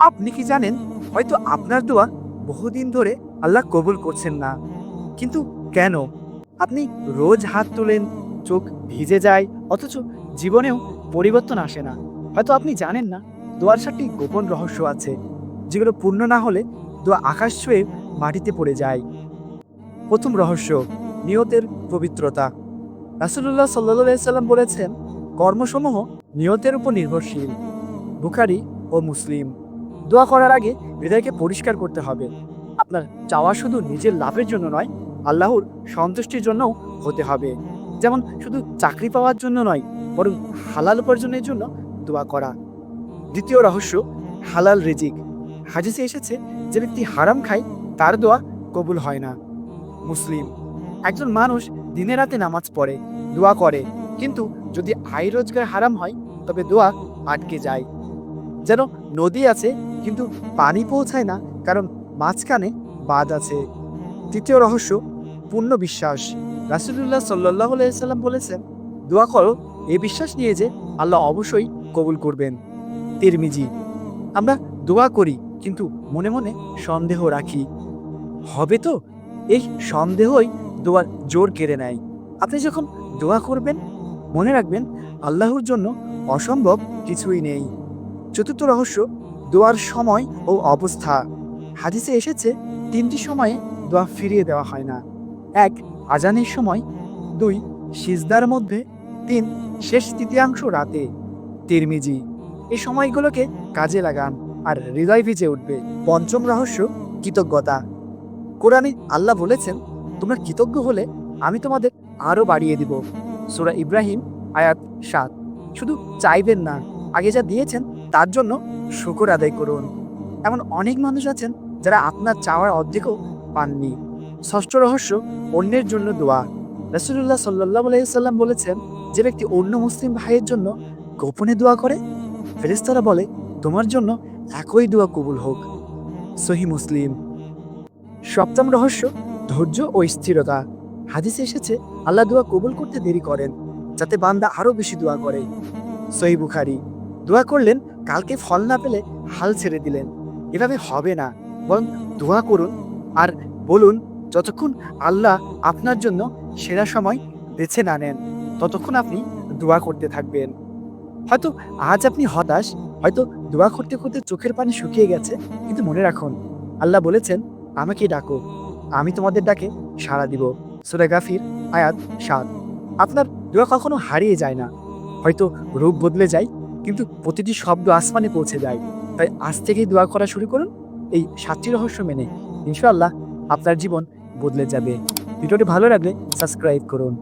আপনি কি জানেন, হয়তো আপনার দোয়া বহুদিন ধরে আল্লাহ কবুল করছেন না, কিন্তু কেন? আপনি রোজ হাত তোলেন, চোখ ভিজে যায়, অথচ জীবনেও পরিবর্তন আসে না। হয়তো আপনি জানেন না, দোয়ার 7টি গোপন রহস্য আছে, যেগুলো পূর্ণ না হলে দোয়া আকাশ ছুঁয়ে মাটিতে পড়ে যায়। প্রথম রহস্য, নিয়তের পবিত্রতা। রাসূলুল্লাহ সাল্লাল্লাহু আলাইহি সাল্লাম বলেছেন, কর্মসমূহ নিয়তের উপর নির্ভরশীল। বুখারী ও মুসলিম। দোয়া করার আগে হৃদয়কে পরিষ্কার করতে হবে। আপনার চাওয়া শুধু নিজের লাভের জন্য নয়, আল্লাহর সন্তুষ্টির জন্যও হতে হবে। যেমন শুধু চাকরি পাওয়ার জন্য নয়, বরং হালাল উপার্জনের জন্য দোয়া করা। দ্বিতীয় রহস্য, হালাল রিজিক। হাদিসে এসেছে, যে ব্যক্তি হারাম খায় তার দোয়া কবুল হয় না। মুসলিম। একজন মানুষ দিনে রাতে নামাজ পড়ে, দোয়া করে, কিন্তু যদি আয় রোজগার হারাম হয়, তবে দোয়া আটকে যায়। যেন নদী আছে, কিন্তু পানি পৌঁছায় না, কারণ মাঝখানে বাঁধ আছে। তৃতীয় রহস্য, পূর্ণ বিশ্বাস। রাসূলুল্লাহ সাল্লাল্লাহু আলাইহি সাল্লাম বলেছেন, দোয়া করো এই বিশ্বাস নিয়ে যে আল্লাহ অবশ্যই কবুল করবেন। তিরমিজি। আমরা দোয়া করি, কিন্তু মনে মনে সন্দেহ রাখি, হবে তো? এই সন্দেহই দোয়ার জোর কেড়ে নেয়। আপনি যখন দোয়া করবেন, মনে রাখবেন আল্লাহর জন্য অসম্ভব কিছুই নেই। চতুর্থ রহস্য, দোয়ার সময় ও অবস্থা। হাদিসে এসেছে, 3টি সময়ে দোয়া ফিরিয়ে দেওয়া হয় না। 1. আজানের সময়, 2. সিজদার মধ্যে, 3. শেষ তৃতীয়াংশ রাতে। তিরমিজি। এই সময়গুলোকে কাজে লাগান, আর হৃদয় ভিজে উঠবে। পঞ্চম রহস্য, কৃতজ্ঞতা। কোরআনে আল্লাহ বলেছেন, তোমরা কৃতজ্ঞ হলে আমি তোমাদের আরো বাড়িয়ে দিব। সূরা ইব্রাহিম আয়াত 7। শুধু চাইবেন না, আগে যা দিয়েছেন তার জন্য শুকর আদায় করুন। এমন অনেক মানুষ আছেন যারা আপনার চাওয়ার অর্ধেকও পাননি। ষষ্ঠ রহস্য, অন্যের জন্য দোয়া। রাসূলুল্লাহ সাল্লাল্লাহু আলাইহি সাল্লাম বলেছেন, যে ব্যক্তি অন্য মুসলিম ভাইয়ের জন্য গোপনে দোয়া করে, ফেরেশতারা বলে, তোমার জন্য একই দোয়া কবুল হোক। সহিহ মুসলিম। সপ্তম রহস্য, ধৈর্য ও স্থিরতা। হাদিসে এসেছে, আল্লাহ দোয়া কবুল করতে দেরি করেন, যাতে বান্দা আরো বেশি দোয়া করে। সহিহ বুখারী। দোয়া করলেন, কালকে ফল না পেলে হাল ছেড়ে দিলেন, এভাবে হবে না। বরং দোয়া করুন আর বলুন, যতক্ষণ আল্লাহ আপনার জন্য সেরা সময় বেছে না নেন, ততক্ষণ আপনি দোয়া করতে থাকবেন। হয়তো আজ আপনি হতাশ, হয়তো দোয়া করতে করতে চোখের পানি শুকিয়ে গেছে, কিন্তু মনে রাখুন, আল্লাহ বলেছেন, আমাকে ডাকো, আমি তোমাদের ডাকে সাড়া দিব। সূরা গাফির আয়াত 7। আপনার দোয়া কখনো হারিয়ে যায় না, হয়তো রূপ বদলে যায়, কিন্তু প্রতিটি শব্দ আসমানে পৌঁছে যায়। তাই আজ থেকেই দোয়া করা শুরু করুন, এই 7টি রহস্য মেনে। ইনশাআল্লাহ আপনার জীবন বদলে যাবে। ভিডিওটি ভালো লাগলে সাবস্ক্রাইব করুন।